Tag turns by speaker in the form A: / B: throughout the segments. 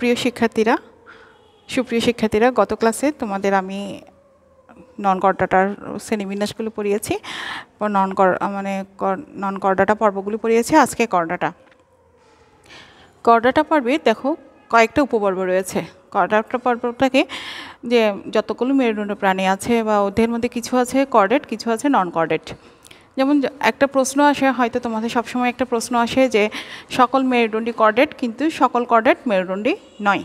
A: সুপ্রিয় শিক্ষার্থীরা গত ক্লাসে তোমাদের আমি নন কর্ডাটার শ্রেণীবিন্যাসগুলো পড়িয়েছি নন কর্ডাটা পর্বগুলো পড়িয়েছি। আজকে কর্ডাটা পর্বে দেখো কয়েকটা উপপর্ব রয়েছে। কর্ডাটা পর্বটাকে যে যতগুলো মেরুদণ্ড প্রাণী আছে বা ওদের মধ্যে কিছু আছে কর্ডেট, কিছু আছে নন কর্ডেট। যেমন একটা প্রশ্ন আসে, হয়তো তোমাদের সবসময় একটা প্রশ্ন আসে যে সকল মেরুদণ্ডী কর্ডেট কিন্তু সকল কর্ডেট মেরুদণ্ডী নয়।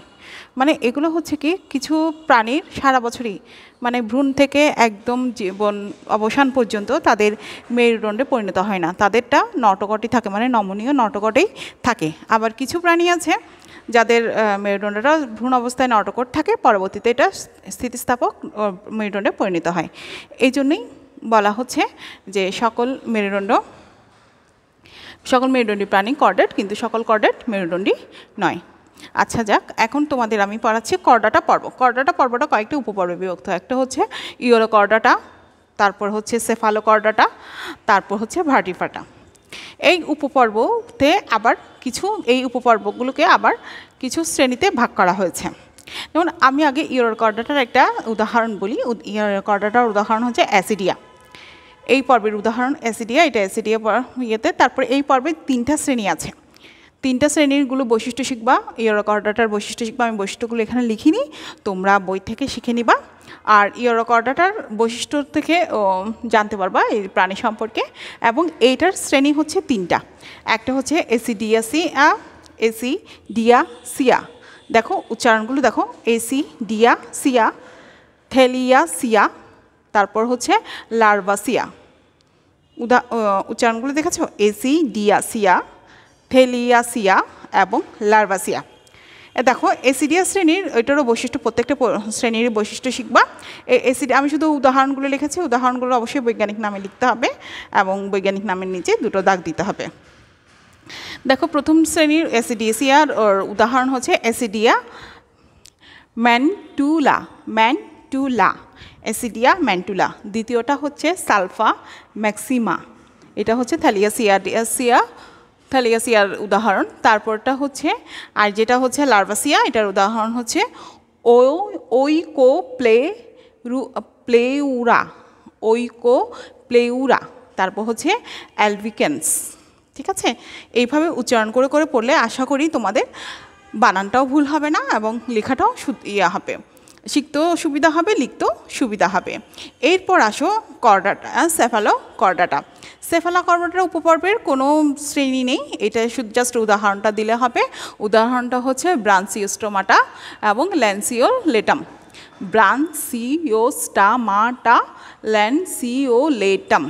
A: মানে এগুলো হচ্ছে কি কিছু প্রাণীর সারা বছরই মানে ভ্রূণ থেকে একদম জীবন অবসান পর্যন্ত তাদের মেরুদণ্ডে পরিণত হয় না, তাদেরটা নটকটই থাকে, মানে নমনীয় নটকটেই থাকে। আবার কিছু প্রাণী আছে যাদের মেরুদণ্ডটা ভ্রূণ অবস্থায় নটকট থাকে, পরবর্তীতে এটা স্থিতিস্থাপক মেরুদণ্ডে পরিণত হয়। এই জন্যই বলা হচ্ছে যে সকল মেরুদণ্ডী প্রাণী কর্ডেট কিন্তু সকল কর্ডেট মেরুদণ্ডী নয়। আচ্ছা যাক, এখন তোমাদের আমি পড়াচ্ছি কর্ডাটা পর্ব। কর্ডাটা পর্বটা কয়েকটি উপপর্বে বিভক্ত। একটা হচ্ছে ইউরোকর্ডাটা, তারপর হচ্ছে সেফালোকর্ডাটা, তারপর হচ্ছে ভার্টিফাটা। এই উপপর্বগুলোকে আবার কিছু শ্রেণীতে ভাগ করা হয়েছে। যেমন আমি আগে ইউরোকর্ডাটার একটা উদাহরণ বলি। ইউরোকর্ডাটার উদাহরণ হচ্ছে অ্যাসিডিয়া। এই পর্বের উদাহরণ অ্যাসিডিয়া, এটা অ্যাসিডিয়া ইয়েতে। তারপর এই পর্বে তিনটা শ্রেণী আছে, তিনটা শ্রেণীরগুলো বৈশিষ্ট্য শিখবা। ইউরোকর্ডাটার বৈশিষ্ট্য শিখবা, আমি বৈশিষ্ট্যগুলো এখানে লিখিনি, তোমরা বই থেকে শিখে নিবা। আর ইউরোকর্ডাটার বৈশিষ্ট্য থেকে জানতে পারবা এই প্রাণী সম্পর্কে। এবং এইটার শ্রেণী হচ্ছে তিনটা। একটা হচ্ছে এসিডিয়াসিয়া। দেখো উচ্চারণগুলো দেখো, এসিডিয়াসিয়া, থেলিয়াসিয়া, তারপর হচ্ছে লার্ভাসিয়া। উচ্চারণগুলো দেখেছো, এসিডিয়াসিয়া, থেলিয়াসিয়া এবং লার্ভাসিয়া। দেখো এসিডিয়া শ্রেণীর এটারও বৈশিষ্ট্য, প্রত্যেকটা শ্রেণীর বৈশিষ্ট্য শিখবা। আমি শুধু উদাহরণগুলো লিখেছি, উদাহরণগুলো অবশ্যই বৈজ্ঞানিক নামে লিখতে হবে এবং বৈজ্ঞানিক নামের নিচে দুটো দাগ দিতে হবে। দেখো প্রথম শ্রেণীর অ্যাসিডিয়াসিয়ার উদাহরণ হচ্ছে অ্যাসিডিয়া ম্যান্টুলা, অ্যাসিডিয়া ম্যান্টুলা। দ্বিতীয়টা হচ্ছে সালফা ম্যাক্সিমা, এটা হচ্ছে থ্যালিয়াসিয়ার উদাহরণ। তারপরটা হচ্ছে, আর যেটা হচ্ছে লার্ভাসিয়া, এটার উদাহরণ হচ্ছে ওইকোপ্লেউরা, তারপর হচ্ছে অ্যালবিকেন্স। ঠিক আছে, এইভাবে উচ্চারণ করে করে পড়লে আশা করি তোমাদের বানানটাও ভুল হবে না এবং লেখাটাও হবে, শিখতেও সুবিধা হবে, লিখতেও সুবিধা হবে। এরপর আসো কর্ডাটা, সেফালোকর্ডাটার উপপর্বের কোনো শ্রেণী নেই, এটা শুধু জাস্ট উদাহরণটা দিলে হবে। উদাহরণটা হচ্ছে ব্রাঞ্চিওস্টোমাটা এবং ল্যান্সিওলেটাম। ল্যান্সিওলেটাম,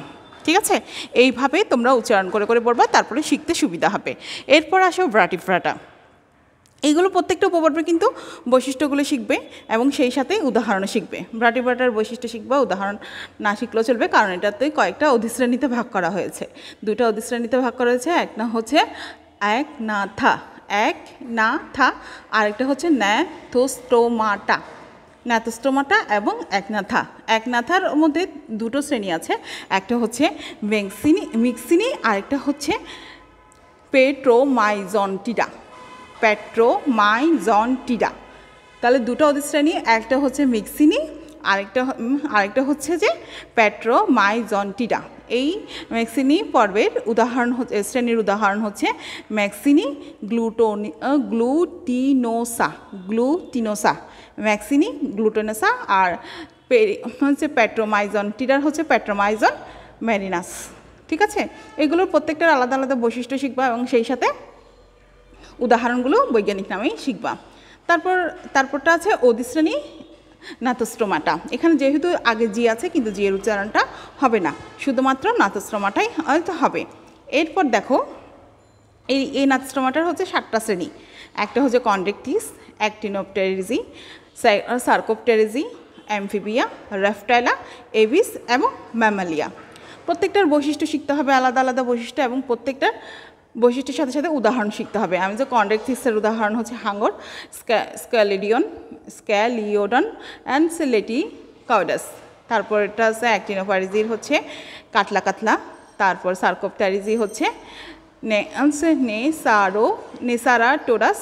A: ঠিক আছে? এইভাবে তোমরা উচ্চারণ করে করে পড়বা, তারপরে শিখতে সুবিধা হবে। এরপর আসো ভার্টিফাটা। এইগুলো প্রত্যেকটা উপপর্বে কিন্তু বৈশিষ্ট্যগুলো শিখবে এবং সেই সাথে উদাহরণও শিখবে। ভার্টিফাটার বৈশিষ্ট্য শিখবা, উদাহরণ না শিখলেও চলবে, কারণ এটাতে কয়েকটা অধিশ্রেণীতে ভাগ করা হয়েছে। দুইটা অধিশ্রেণীতে ভাগ করা হয়েছে, একটা হচ্ছে একনাথা, আরেকটা হচ্ছে ন্যাথোস্টোমাটা এবং একনাথার মধ্যে দুটো শ্রেণী আছে, একটা হচ্ছে মিক্সিনি, আরেকটা হচ্ছে পেট্রোমাইজন্টিডা। তাহলে দুটো অধিশ্রেণী, একটা হচ্ছে মিক্সিনি, আরেকটা হচ্ছে যে পেট্রোমাইজন্টিডা। এই ম্যাক্সিনি পর্বের উদাহরণ হচ্ছে, শ্রেণীর উদাহরণ হচ্ছে ম্যাক্সিনি গ্লুটিনোসা, ম্যাক্সিনি গ্লুটিনোসা। আর হচ্ছে পেট্রোমাইজন্টিডার হচ্ছে পেট্রোমাইজন ম্যারিনাস। ঠিক আছে, এগুলোর প্রত্যেকটার আলাদা আলাদা বৈশিষ্ট্য শিখবা এবং সেই সাথে উদাহরণগুলো বৈজ্ঞানিক নামেই শিখবা। তারপরটা আছে অধিশ্রেণী ন্যাথোস্টোমাটা। এখানে যেহেতু আগে জি আছে, কিন্তু জি এর উচ্চারণটা হবে না, শুধুমাত্র ন্যাথোস্টোমাটাই হয়তো হবে। এরপর দেখো এই ন্যাথোস্টোমাটার হচ্ছে 7টা শ্রেণী। একটা হচ্ছে কন্ড্রেক্টিস, অ্যাক্টিনোপটেরিজি, সার্কোপটেরিজি, অ্যামফিবিয়া, রেপ্টাইলা, এভিস এবং ম্যামালিয়া। প্রত্যেকটার বৈশিষ্ট্য শিখতে হবে, আলাদা আলাদা বৈশিষ্ট্য, এবং প্রত্যেকটার বৈশিষ্ট্যের সাথে সাথে উদাহরণ শিখতে হবে। আমি যে কন্ড্রেক্টিসের উদাহরণ হচ্ছে হাঙ্গর, স্ক্যালিওডন অ্যান্ড সেলেটিকাউডাস। তারপর এটা হচ্ছে অ্যাক্টিনোপটেরিজির হচ্ছে কাতলা। তারপর সার্কোপটেরিজি হচ্ছে নেসারাটোরাস,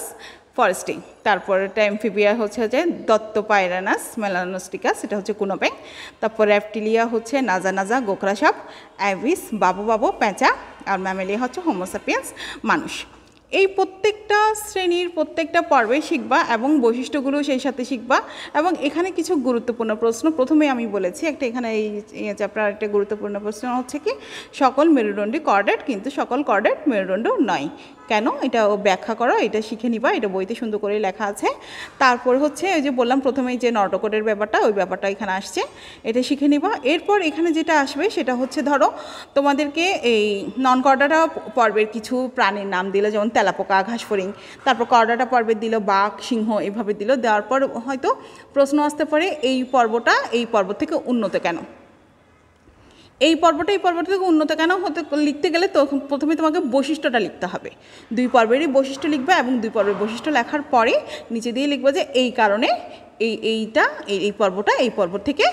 A: ফরেস্টিং। তারপরেটা অ্যামফিবিয়া হচ্ছে যে দত্তপাইরানাস মেলানোস্টিকাস, এটা হচ্ছে কুনো ব্যাং। তারপর রেপটিলিয়া হচ্ছে নাজা নাজা, গোখরা সাপ, অ্যাভিস, বাবু বাবু, পেঁচা। আর ম্যামেলিয়া হচ্ছে হোমোসাপিয়েন্স, মানুষ। এই প্রত্যেকটা শ্রেণীর প্রত্যেকটা পর্বে শিখবা এবং বৈশিষ্ট্যগুলো সেই সাথে শিখবা। এবং এখানে কিছু গুরুত্বপূর্ণ প্রশ্ন প্রথমেই আমি বলেছি, একটা এখানে এই চ্যাপ্টার একটা গুরুত্বপূর্ণ প্রশ্ন হচ্ছে কি সকল মেরুদণ্ডই কর্ডেট কিন্তু সকল কর্ডেট মেরুদণ্ড নয়। কেন এটা ব্যাখ্যা করো, এটা শিখে নিবা, এটা বইতে সুন্দর করে লেখা আছে। তারপর হচ্ছে ওই যে বললাম প্রথমেই যে নটোকোডের ব্যাপারটা, ওই ব্যাপারটা এখানে আসছে, এটা শিখে নিবা। এরপর এখানে যেটা আসবে সেটা হচ্ছে ধরো তোমাদেরকে এই নন কর্ডাটা পর্বের কিছু প্রাণীর নাম দিল, যেমন তেলাপোকা, ঘাসফড়িং। তারপর কর্ডাটা পর্বের দিল বাঘ, সিংহ, এভাবে দিল। দেওয়ার পর হয়তো প্রশ্ন আসতে পারে এই পর্বটা এই পর্ব থেকে উন্নত কেন, এই পর্বটা থেকে উন্নত কেন হতে লিখতে গেলে তো প্রথমে তোমাকে বৈশিষ্ট্যটা লিখতে হবে। দুই পর্বেরই বৈশিষ্ট্য লিখবে এবং দুই পর্বের বৈশিষ্ট্য লেখার পরে নিচে দিয়ে লিখবে যে এই কারণে এই পর্বটা এই পর্ব থেকে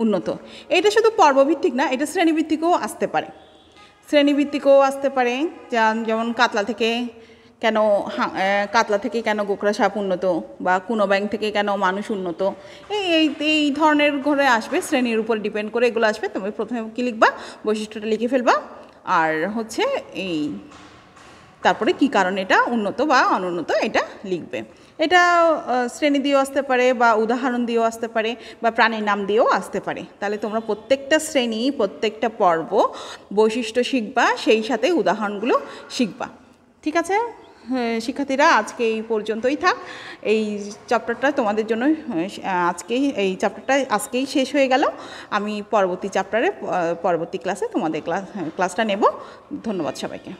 A: উন্নত। এটা শুধু পর্বভিত্তিক না, এটা শ্রেণীভিত্তিকও আসতে পারে। যেমন কাতলা থেকে কেন গোখরা সাপ উন্নত, বা কুনো ব্যাং থেকে কেন মানুষ উন্নত, এই ধরনের ঘরে আসবে, শ্রেণীর উপর ডিপেন্ড করে এগুলো আসবে। তুমি প্রথমে কী লিখবা, বৈশিষ্ট্যটা লিখে ফেলবা, আর হচ্ছে তারপরে কী কারণে এটা উন্নত বা অনুন্নত এটা লিখবে। এটা শ্রেণী দিয়েও আসতে পারে বা উদাহরণ দিয়েও আসতে পারে বা প্রাণীর নাম দিয়েও আসতে পারে। তাহলে তোমরা প্রত্যেকটা শ্রেণী প্রত্যেকটা পর্ব বৈশিষ্ট্য শিখবা, সেই সাথে উদাহরণগুলো শিখবা। ঠিক আছে শিক্ষার্থীরা, আজকে এই পর্যন্তই থাক। এই চ্যাপ্টারটা তোমাদের জন্য আজকেই শেষ হয়ে গেল। আমি পরবর্তী চ্যাপ্টারে পরবর্তী ক্লাসে তোমাদের ক্লাসটা নেব। ধন্যবাদ সবাইকে।